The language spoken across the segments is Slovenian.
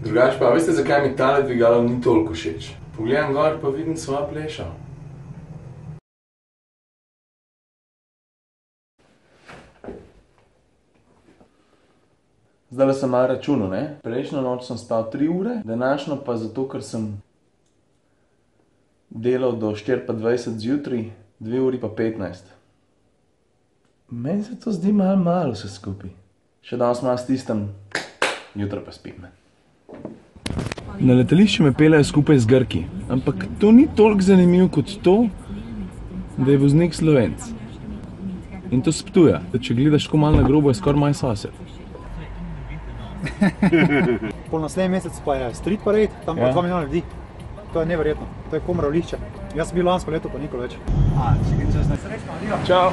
Drugač pa, veste, zakaj mi tale dvigalo ni toliko všeč? Pogledam gor, pa vidim svojo plešo. Zdajle sem malo računal, ne? Prejšnjo noč sem spal 3 ure, današnjo pa zato, ker sem delal do 4:20 zjutraj, 2 uri pa 15. Meni se to zdi malo vse skupaj. Še danes malo stisnem, jutro pa spim. Na letališče me peljajo skupaj z Grki, ampak to ni toliko zanimivo kot to, da je voznik Slovenc. In to s Ptuja, da če gledaš tako malo na grobo, je skoraj moj sosed. Pol naslednji mesec pa je street parade, tam pa 2 milijona ljudi. To je neverjetno, to je Komrov lišče. Jaz sem bil lansko leto, pa nikoli več. Srečno, Čau!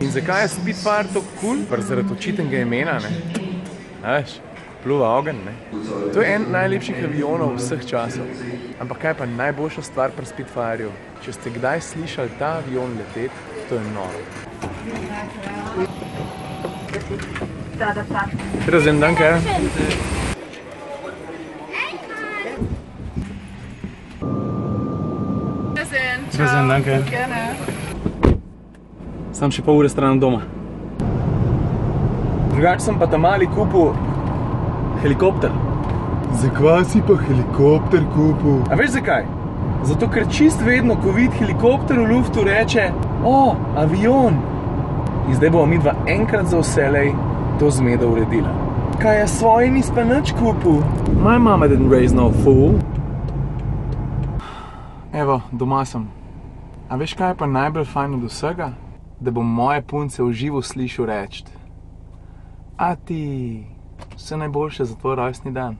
In zakaj je Spitfire tako cool? Zaradi očitnega imena, ne? Veš, pluva ogenj, ne? To je en najlepših avionov vseh časov. Ampak kaj pa najboljša stvar pri Spitfireju? Če ste kdaj slišali ta avion leteti, to je noro. Razen dan, kaj? Razen dan, kaj? Sam še pol ure stran od doma. Drugače sem pa tam mali kupil helikopter. Zakaj si pa helikopter kupil? A veš zakaj? Zato, ker čist vedno, ko vidi helikopter v luftu, reče: "O, avion!" In zdaj bomo midva enkrat za vselej to zmedo uredila. Kaj je svoji nis pa nič kupil? My mama didn't raise no fool. Evo, doma sem. A veš, kaj je pa najbolj fajn od vsega? Da bom moje punce v živo slišal reči: "A ti, vse najboljše za tvoj rojstni dan."